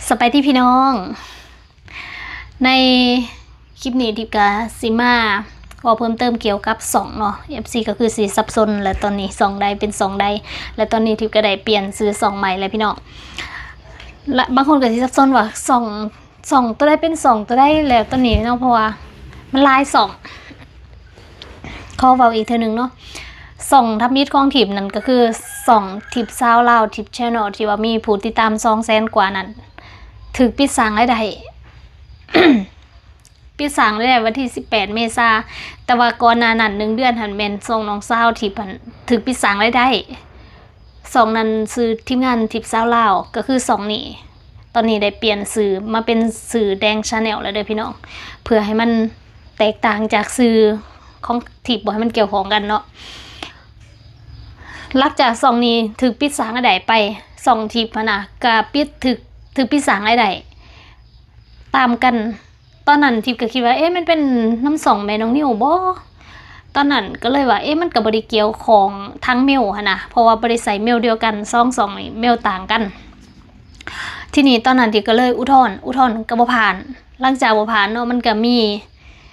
สไปที่พี่น้องในคลิปนี้ทิพกาซิมาขอเพิ่มเติมเกี่ยวกับ2เนาะ FC ก็คือสีสับสนและตอนนี้2ใดเป็น2ใดและตอนนี้ทิพก็ได้เปลี่ยนซื้อ2ใหม่แล้วพี่น้องและบางคนก็สิสับสนว่า2ตัวใดเป็น2ตัวใดแล้วตอนนี้เนาะเพราะว่ามันลาย2ขอเว้าอีกเทื่อนึงเนาะ2ทับมิตรของทิพนั่นก็คือ2ทิพซาวลาวทิพ Channel ที่ว่ามีผู้ติดตาม 200,000 กว่านั้นถึกปิดสร้างได้ ปิดสร้างได้วันที่18 เมษายนแต่ว่าก่อนหน้านั้น1 เดือนหันแม่นส่งน้องสาวที่ถึกปิดสร้างได้2นั้นชื่อทีมงานทิพซาวลาวก็คือ2นี้ตอนนี้ได้เปลี่ยนสื่อมาเป็นสื่อแดง Channel แล้วเด้อพี่น้องเพื่อให้มันแตกต่างจากสื่อของทิพบ่ให้มันเกี่ยวข้องกันเนาะหลังจาก2นี้ถึกปิดสร้างได้ไป2ทิพนะก็ปิดถึกปิดสร้างได้ตามกันตอนนั้นทิพก็คิดว่ามันเป็นน้ำ2แม่น้องนิวบ่ตอนนั้นก็เลยว่ามันก็บ่ได้เกี่ยวของทั้งเมลหั่นนะเพราะว่าบ่ได้ใส่เมลเดียวกัน2นี่เมลต่างกันทีนี้ตอนนั้นทิพก็เลยอุทธรณ์ก็บ่ผ่านหลังจากบ่ผ่านเนาะมันก็มี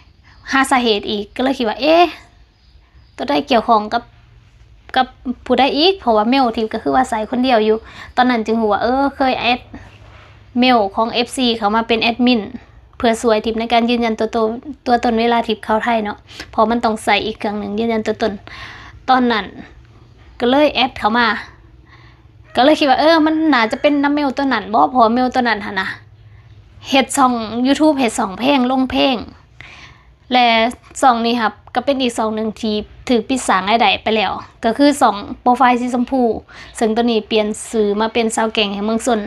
5สาเหตุอีกก็เลยคิดว่าตัวได้เกี่ยวข้องกับผู้ได้อีกเพราะว่าเมลทิพก็คือว่าใส่คนเดียวอยู่ตอนนั้นจึงรู้ว่าเคยแอดเมลของ FC เขามาเป็นแอดมินเพื่อสวยทิพในการยืนยันตัวตนเวลาทิพเข้าไทยเนาะเพราะมันต้องใส่อีกเครื่องหนึ่งยืนยันตัวตนตอนนั้นก็เลยแอดเขามาก็เลยคิดว่ามันน่าจะเป็นน้ำเมลตัวนั้นบ่พอเมลตัวนั้นหั่นนะเฮ็ดช่อง YouTube เฮ็ด2เพลงลงเพลงและ2นี้ครับก็เป็นอีก2นึงที่ถือปิดสร้างได้ไปแล้วก็คือ2โปรไฟล์สีชมพูซึ่งตัวนี้เปลี่ยนชื่อมาเป็นสาวแก่งแห่งเมืองชน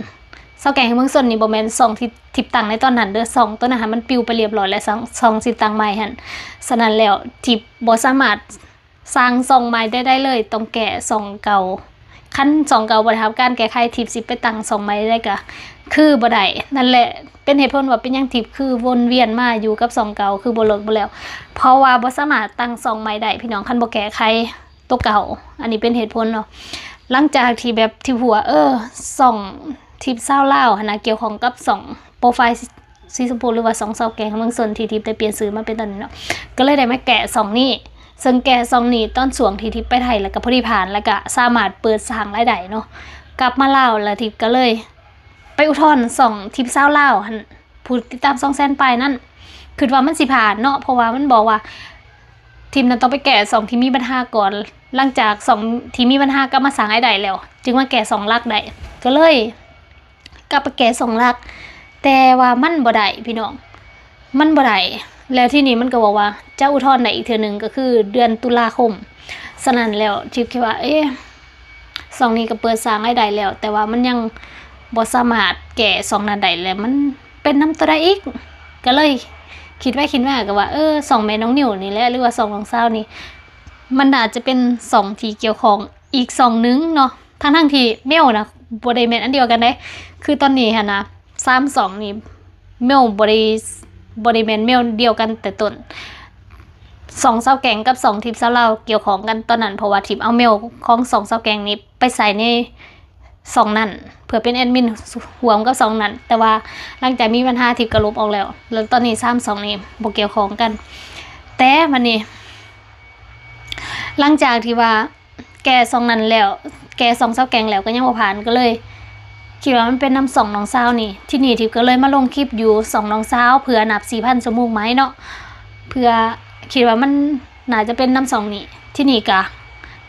สาวแก่งแห่งเมืองชนนี่บ่แม่น2ที่ทิพตั้งในตอนนั้นเด้อ2ตัวนั้นมันปิวไปเรียบร้อยแล้ว2สิตั้งใหม่หั่นฉะนั้นแล้วทิพบ่สามารถสร้าง2ใหม่ได้เลยต้องแกะ2เก่าคัน2เก่าบ่ได้รับการแก้ไขทิพสิไปตั้ง2ใหม่ได้ก็คือบ่ได้นั่นแหละเป็นเหตุผลว่าเป็นหยังทิพคือวนเวียนมาอยู่กับ2เก่าคือบ่เลิกบ่แล้วเพราะว่าบ่สามารถตั้ง2ใหม่ได้พี่น้องคันบ่แก้ไขตัวเก่าอันนี้เป็นเหตุผลเนาะหลังจากที่แบบที่หัว2ทิพซาวลาวหั่นน่ะเกี่ยวข้องกับ2โปรไฟล์สีชมพูหรือว่า2สาวแก่งเมืองชนที่ทิพได้เปลี่ยนชื่อมาเป็นตอนนี้เนาะก็เลยได้มาแกะ2นี้ซึ่งแกะ2นี้ตอนช่วงที่ทิพไปไทยแล้วก็พอดีผ่านแล้วก็สามารถเปิดสร้างรายได้เนาะกลับมาลาวแล้วทิพก็เลยไปอุทธรณ์2ทิพซาวลาวหั่นผู้ติดตาม 200,000 ปลายนั่นคิดว่ามันสิผ่านเนาะเพราะว่ามันบอกว่าทีมนั้นต้องไปแกะ2ที่มีปัญหาก่อนหลังจาก2ที่มีปัญหาก็มาสร้างรายได้แล้วจึงมาแกะ2หลักได้ก็เลยกลับไปแกะ2หลักแต่ว่ามันบ่ได้พี่น้องมันบ่ได้แล้วที่นี่มันก็บอกว่าจะอุทธรณ์ได้อีกเทื่อนึงก็คือเดือนตุลาคมฉะนั้นแล้วทิพคิดว่า2นี้ก็เปิดสร้างรายได้แล้วแต่ว่ามันยังบ่สามารถแกะ2นั้นได้แล้วมันเป็นน้ำตัวใดอีกก็เลยคิดว่าก็ว่า2แม่น้องนิวนี่แหละหรือว่า2น้องสาวนี่มันน่าจะเป็น2ที่เกี่ยวข้องอีก2นึงเนาะทั้งที่เมลนะบ่ได้แม่นอันเดียวกันเด้คือตอนนี้หั่นนะ32นี่เมลบ่ได้แม่นเมลเดียวกันแต่ต้น2สาวแกงกับ2ทิพซาวลาวเกี่ยวข้องกันตอนนั้นเพราะว่าทิพเอาเมลของ2สาวแกงนี้ไปใส่ใน2นั่นเพื่อเป็นแอดมินห่วมกับ2นั่นแต่ว่าหลังจากมีปัญหาทิพก็ลบออกแล้วตอนนี้32นี่บ่เกี่ยวข้องกันแต่วันนี้หลังจากที่ว่าแก2นั้นแล้วแก2สาวแกงแล้วก็ยังบ่ผ่านก็เลยคิดว่ามันเป็นน้ำ2น้องสาวนี่ที่นี่ทิพก็เลยมาลงคลิปอยู่2น้องสาวเพื่อนับ 4,000 ชั่วโมงไหมเนาะเพื่อคิดว่ามันน่าจะเป็นน้ำ2นี่ที่นี่ก็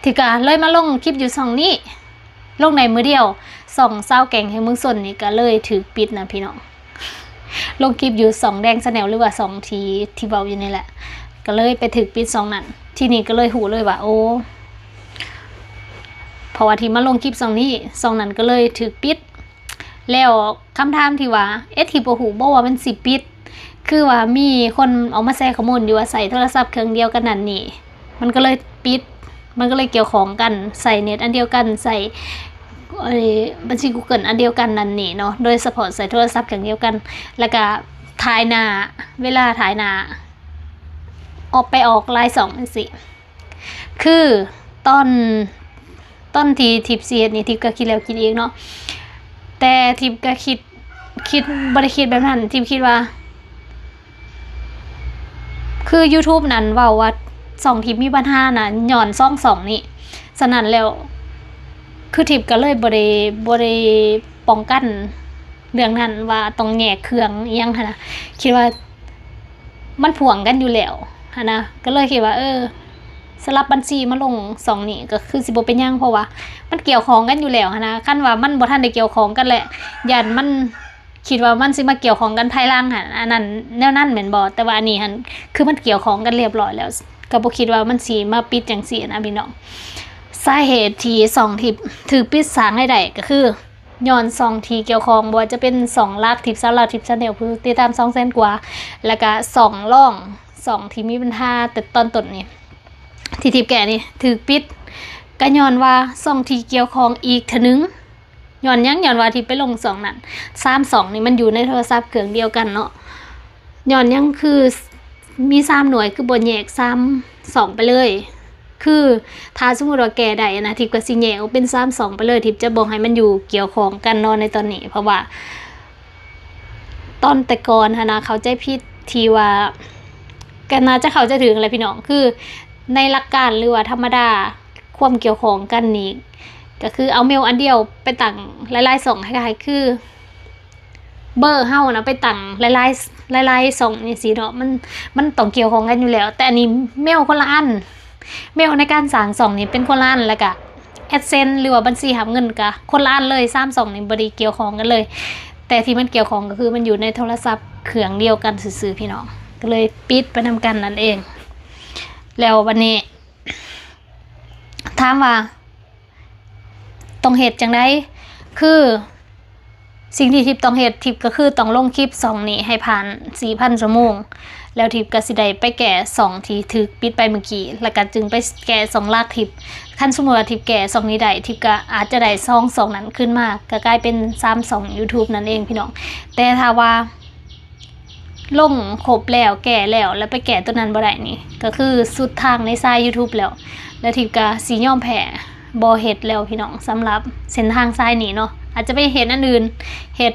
ที่ก็เลยมาลงคลิปอยู่2นี้ลงในมือเดียว2สาวแก่งให้เมืองชนนี่ก็เลยถูกปิดนะพี่น้องลงคลิปอยู่2แดงChannelหรือว่า2ที่เว้าอยู่นี่แหละก็เลยไปถูกปิด2นั้นที่นี่ก็เลยหูเลยว่าเพราะว่าที่มาลงคลิป2นี้2นั้นก็เลยถูกปิดแล้วคำถามที่ว่าที่บ่ฮู้บ่ว่ามันสิปิดคือว่ามีคนเอามาแชร์ข้อมูลอยู่ว่าใส่โทรศัพท์เครื่องเดียวกันนั่นนี่มันก็เลยปิดมันก็เลยเกี่ยวของกันใส่เน็ตอันเดียวกันใส่บัญชี Google อันเดียวกันนั่นนี่เนาะโดยเฉพาะใส่โทรศัพท์เครื่องเดียวกันแล้วก็ถ่ายหน้าเวลาถ่ายหน้าออกไลน์2จังซี่คือตอนที่ทิพเสียนี่ทิพก็คิดแล้วคิดอีกเนาะแต่ทิพก็คิด คิดบ่ได้คิดแบบนั้นทิพย์คิดว่าคือ YouTube นั้นเว้าว่า2ทิพย์มีปัญหาน่ะย้อน2นี่ฉะนั้นแล้วคือทิพย์ก็เลยบ่ได้ป้องกันเรื่องนั้นว่าต้องแยกเครื่องอีหยังหั่นน่ะคิดว่ามันพ่วงกันอยู่แล้วหั่นนะก็เลยคิดว่าสลับบัญชีมาลง2นี่ก็คือสิบ่เป็นหยังเพราะว่ามันเกี่ยวข้องกันอยู่แล้วหั่นนะคันว่ามันบ่ทันได้เกี่ยวข้องกันแหละยันมันคิดว่ามันสิมาเกี่ยวข้องกันภายหลังหั่นอันนั้นแนวนั้นแม่นบ่แต่ว่าอันนี้หั่นคือมันเกี่ยวข้องกันเรียบร้อยแล้วก็บ่คิดว่ามันสิมาปิดจังซี่นะพี่น้องสาเหตุที่2ที่ถูกปิดสร้างได้ก็คือย้อน2ที่เกี่ยวข้องบ่ว่าจะเป็น2ลักทิปสาวลาวทิป Channel ผู้ติดตาม 200,000 กว่าแล้วก็2ร่อง2ที่มีปัญหาแต่ตอนต้นนี่ที่ทิปแก่นี่ถูกปิดก็ย้อนว่า2ที่เกี่ยวข้องอีกเทื่อนึงย้อนยังย้อนว่าที่ไปลง2นั้น32นี่มันอยู่ในโทรศัพท์เครื่องเดียวกันเนาะย้อนยังคือมี3หน่วยคือบ่แยก32ไปเลยคือถ้าสมมุติว่าแก้ได้นะทิพย์ก็สิแยกออกเป็น32ไปเลยทิพย์จะบอกให้มันอยู่เกี่ยวข้องกันเนาะในตอนนี้เพราะว่าตอนแต่ก่อนนะเขาใจผิดที่ว่าก็น่าจะเข้าใจถึงอะไรพี่น้องคือในหลักการหรือว่าธรรมดาความเกี่ยวข้องกันนี่ก็คือเอาเมลอันเดียวไปตั้งหลายๆ2คล้ายๆคือเบอร์เฮานะไปตั้งหลายๆ2นี่สิเนาะมันต้องเกี่ยวข้องกันอยู่แล้วแต่อันนี้เมลคนละอันเมลในการสั่ง2นี่เป็นคนละอันแล้วก็แอดเซนหรือว่าบัญชีหับเงินก็คนละอันเลย32นี่บ่ได้เกี่ยวข้องกันเลยแต่ที่มันเกี่ยวข้องก็คือมันอยู่ในโทรศัพท์เครื่องเดียวกันซื่อๆพี่น้องก็เลยปิดไปนำกันนั่นเองแล้ววันนี้ถามว่าต้องเฮ็ดจังได๋คือสิ่งที่ทิพย์ต้องเฮ็ดทิพย์ก็คือต้องลงคลิป2นี้ให้ผ่าน 4,000 ชั่วโมงแล้วทิพย์ก็สิได้ไปแก้2ที่ถูกปิดไปเมื่อกี้แล้วก็จึงไปแก้2ลากทิพย์คันสมมุติว่าทิพย์แก้2นี้ได้ทิพย์ก็อาจจะได้2นั้นขึ้นมาก็กลายเป็น32 YouTube นั่นเองพี่น้องแต่ถ้าว่าลงครบแล้วแก้แล้วไปแก้ตัวนั้นบ่ได้นี่ก็คือสุดทางในสาย YouTube แล้วทิพย์ก็สิยอมแพ้บ่เฮ็ดแล้วพี่น้องสำหรับเส้นทางสายนี้เนาะอาจจะไปเฮ็ดอันอื่นเฮ็ด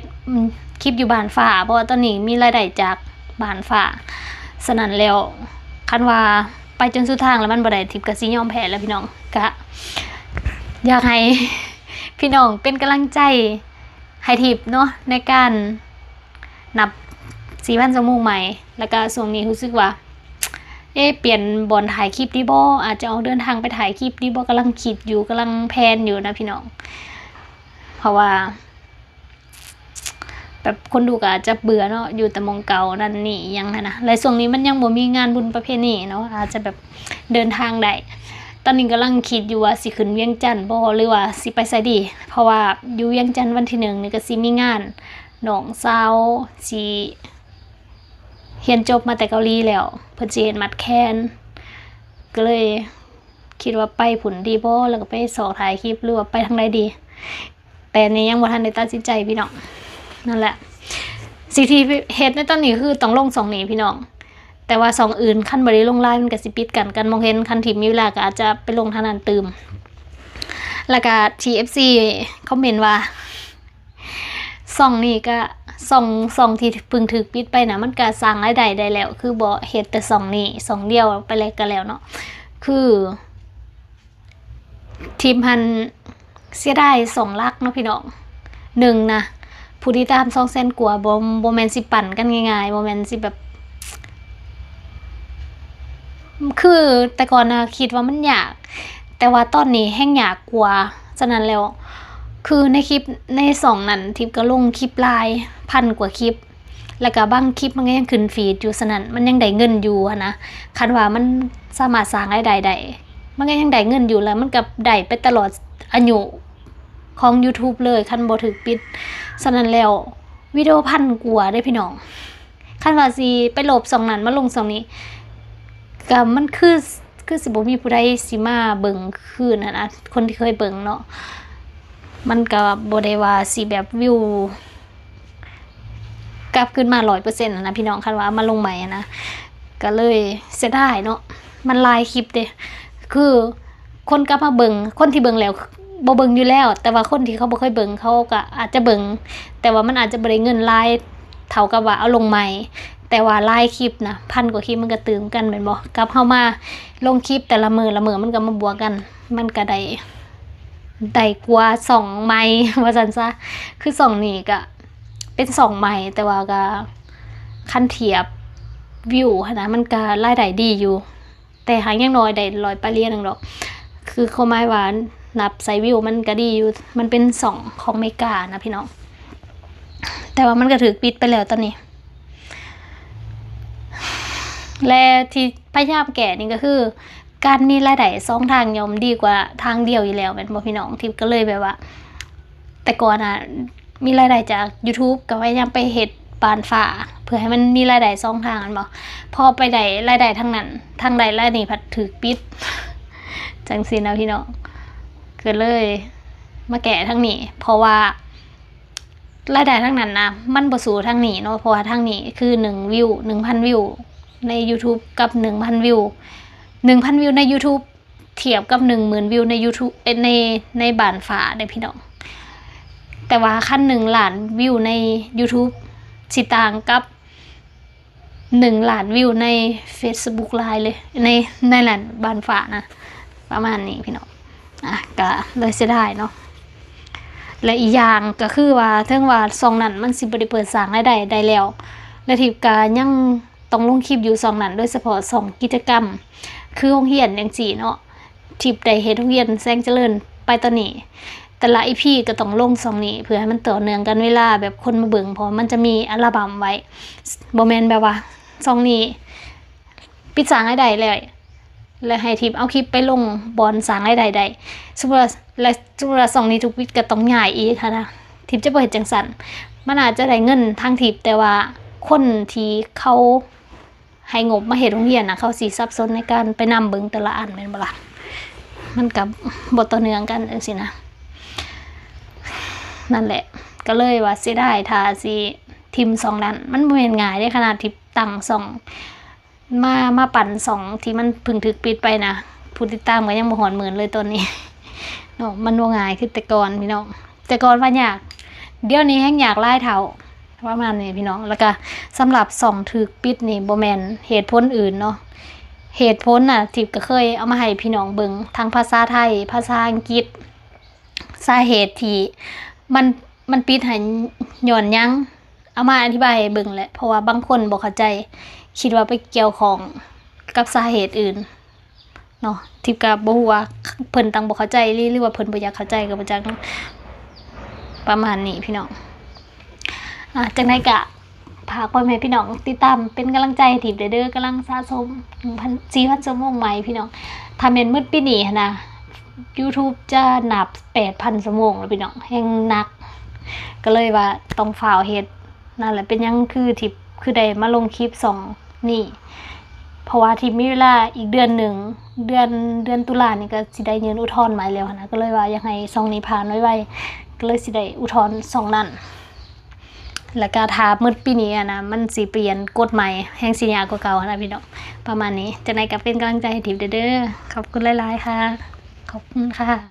คลิปอยู่บ้านฟ้าเพราะว่าตอนนี้มีรายได้จากบ้านฟ้าฉะนั้นแล้วคันว่าไปจนสุดทางแล้วมันบ่ได้ทิพย์ก็สิยอมแพ้แล้วพี่น้องก็อยากให้พี่น้องเป็นกำลังใจให้ทิพย์เนาะในการนับ 4,000 ชั่วโมงใหม่แล้วก็ช่วงนี้รู้สึกว่าเปลี่ยนบอนถ่ายคลิปดีบ่อาจจะออกเดินทางไปถ่ายคลิปดีบ่กำลังคิดอยู่กำลังแพลนอยู่นะพี่น้องเพราะว่าแบบคนดูก็อาจจะเบื่อเนาะอยู่แต่มองเก่านั่นนี่ยังนะและช่วงนี้มันยังบ่มีงานบุญประเพณีเนาะอาจจะแบบเดินทางได้ตอนนี้กำลังคิดอยู่ว่าสิขึ้นเวียงจันทน์บ่หรือว่าสิไปไสดีเพราะว่าอยู่เวียงจันทน์วันที่1นี่ก็สิมีงานน้องสาวสิเรียนจบมาแต่เกาหลีแล้วเพิ่นสิเฮ็ดมัดแคนก็เลยคิดว่าไปผุ่นดีบ่แล้วก็ไปสอถ่ายคลิปหรือว่าไปทางใดดีแต่นี่ยังบ่ทันได้ตัดสินใจพี่น้องนั่นแหละสิ่งที่เฮ็ดในตอนนี้คือต้องลง2นี้พี่น้องแต่ว่า2อื่นคันบ่ได้ลงไลน์มันก็สิปิดกันมองเห็นคันที่มีเวลาก็อาจจะไปลงทางนั้นตื่มแล้วก็ TFC คอมเมนต์ว่า2นี้ก็2ที่เพิ่งถูกปิดไปนะมันก็สร้างรายได้ได้แล้วคือบ่เฮ็ดแต่2นี้2เดียวไปเลยก็แล้วเนาะคือทีมพันเสียดาย2ลักเนาะพี่น้อง1นะผู้ที่ตาม 200,000 กว่าบ่แม่นสิปั่นกันง่ายๆบ่แม่นสิแบบคือแต่ก่อนนะคิดว่ามันยากแต่ว่าตอนนี้แฮ่งยากกว่าฉะนั้นแล้วคือในคลิปใน2นั้นทิปก็ลงคลิปลาย1,000 กว่าคลิปแล้วก็บางคลิปมันก็ยังขึ้นฟีดอยู่ฉะนั้นมันยังได้เงินอยู่นะคันว่ามันสามารถสร้างรายได้ได้มันก็ยังได้เงินอยู่แล้วมันก็ได้ไปตลอดอายุของ YouTube เลยคันบ่ถูกปิดฉะนั้นแล้ววิดีโอ1,000 กว่าได้พี่น้องคันว่าสิไปลบ2นั้นมาลง2นี้ก็มันคือสิบ่มีผู้ใดสิมาเบิ่งคืนนะคนที่เคยเบิ่งเนาะมันก็บ่ได้ว่าสิแบบวิวกลับขึ้นมา 100% นะพี่น้องคันว่ามาลงใหม่นะก็เลยเสียดายเนาะมันหลายคลิปเด้คือคนกลับมาเบิ่งคนที่เบิ่งแล้ว บ่เบิ่งอยู่แล้วแต่ว่าคนที่เขาบ่เคยเบิ่งเขาก็อาจจะเบิ่งแต่ว่ามันอาจจะบ่ได้เงินหลายเท่ากับว่าเอาลงใหม่แต่ว่าหลายคลิปนะพันกว่าคลิปมันก็ตื่มกันแม่นบ่กับเฮามาลงคลิปแต่ละมื้อมันก็มาบวกกันมันก็ได้กว่า2ใหม่ว่าซั่นซะคือ2นี้ก็เป็น2ใหม่แต่ว่าก็คันเทียบวิวนะมันก็รายได้ดีอยู่แต่หายังน้อยได้100ปลายเหรียญนึงดอกคือเขาหมายว่านับใส่วิวมันก็ดีอยู่มันเป็น2ของเมกานะพี่น้องแต่ว่ามันก็ถูกปิดไปแล้วตอนนี้และที่พยายามแก้นี่ก็คือการมีรายได้2ทางย่อมดีกว่าทางเดียวอยู่แล้วแม่นบ่พี่น้องทิพย์ก็เลยแบบว่าแต่ก่อนน่ะมีรายได้จาก YouTube ก็พยายามไปเฮ็ดปานฟ้าเพื่อให้มันมีรายได้2ทางอันบ่พอไปได้รายได้ทางนั้นทางใดรายนี้พัดถูกปิดจังซี่นะพี่น้องก็เลยมาแก้ทางนี้เพราะว่ารายได้ทางนั้นนะมันบ่สู้ทางนี้เนาะเพราะว่าทางนี้คือ1วิว 1,000 วิวใน YouTube กับ 1,000 วิว 1,000 วิวใน YouTube เทียบกับ 10,000 วิวใน YouTube ในบ้านฟ้าเด้พี่น้องแต่ว่าคัน1ล้านวิวใน YouTube สิต่างกับ1ล้านวิวใน Facebook Live เลยในล้านบ้านฟ้านะประมาณนี้พี่น้องก็เลยเสียดายเนาะและอีกอย่างก็คือว่าถึงว่าซองนั้นมันสิบ่ได้เปิดสร้างรายได้ได้แล้วและทิพย์ก็ยังต้องลงคลิปอยู่ซองนั้นโดยเฉพาะ2กิจกรรมคือโรงเรียนจังซี่เนาะทิพย์ได้เฮ็ดโรงเรียนแสงเจริญไปตอนนี้แต่ละ EP ก็ต้องลงซองนี้เพื่อให้มันต่อเนื่องกันเวลาแบบคนมาเบิ่งเพราะมันจะมีอัลบั้มไว้บ่แม่นแบบว่าซองนี้ปิดสร้างรายได้แล้วให้ทิพย์เอาคลิปไปลงบอนสร้างรายได้ได้สมมุติว่าซองนี้ทุกวิดก็ต้องย้ายอีกค่ะนะทิพย์จะบ่เฮ็ดจังซั่นมันอาจจะได้เงินทางทิพย์แต่ว่าคนที่เขาให้งบมาเฮ็ดโรงเรียนน่ะเขาสิสับสนในการไปนำเบิ่งแต่ละอันแม่นบ่ล่ะมันก็บ่ต่อเนื่องกันจังซี่นะนั่นแหละก็เลยว่าเสียดายถ้าสิทิม2นั้นมันบ่แม่นง่ายเด้ขนาดทิพย์ตั้ง2มาปั่น2ที่มันเพิ่งถูกปิดไปนะผู้ติดตามก็ยังบ่ฮอด10,000เลยตอนนี้เนาะมันบ่ง่ายคือแต่ก่อนพี่น้องแต่ก่อนว่ายากเดี๋ยวนี้แฮงอยากหลายเท่าประมาณนี้พี่น้องแล้วก็สำหรับ2ถูกปิดนี่บ่แม่นเหตุผลอื่นเนาะเหตุผลน่ะทิพย์ก็เคยเอามาให้พี่น้องเบิ่งทั้งภาษาไทยภาษาอังกฤษสาเหตุที่มันปิดให้ย้อนหยังเอามาอธิบายให้เบิ่งแหละเพราะว่าบางคนบ่เข้าใจคิดว่าไปเกี่ยวของกับสาเหตุอื่นเนาะทิพย์ก็บ่ฮู้ว่าเพิ่นตั้งบ่เข้าใจหรือว่าเพิ่นบ่อยากเข้าใจก็บ่จักประมาณนี้พี่น้องจังได๋ก็ฝากพ่อแม่พี่น้องติดตามเป็นกำลังใจให้ทิพย์เด้อกำลังสะสม 4,000 ชั่วโมงใหม่พี่น้องถ้าแม่นมื้อปีนี้นะ YouTube จะนับ 8,000 ชั่วโมงแล้วพี่น้องแฮงหนักก็เลยว่าต้องฝ่าวเฮ็ดนั่นแหละเป็นหยังคือทิพย์คือได้มาลงคลิป2นี่เพราะว่าทิพย์มีเวลาอีกเดือนหนึ่งเดือนตุลานี่ก็สิได้ยื่นอุทธรณ์หมายแล้วนะก็เลยว่าอยากให้2นี้ผ่านไวๆก็เลยสิได้อุทธรณ์2นั้นแล้วก็ถ้ามื้อปีนี้นะมันสิเปลี่ยนกฎใหม่แฮงสิยากกว่าเก่านะพี่น้องประมาณนี้จังได๋ก็เป็นกำลังใจให้ทิพย์เด้อขอบคุณหลายๆค่ะขอบคุณค่ะ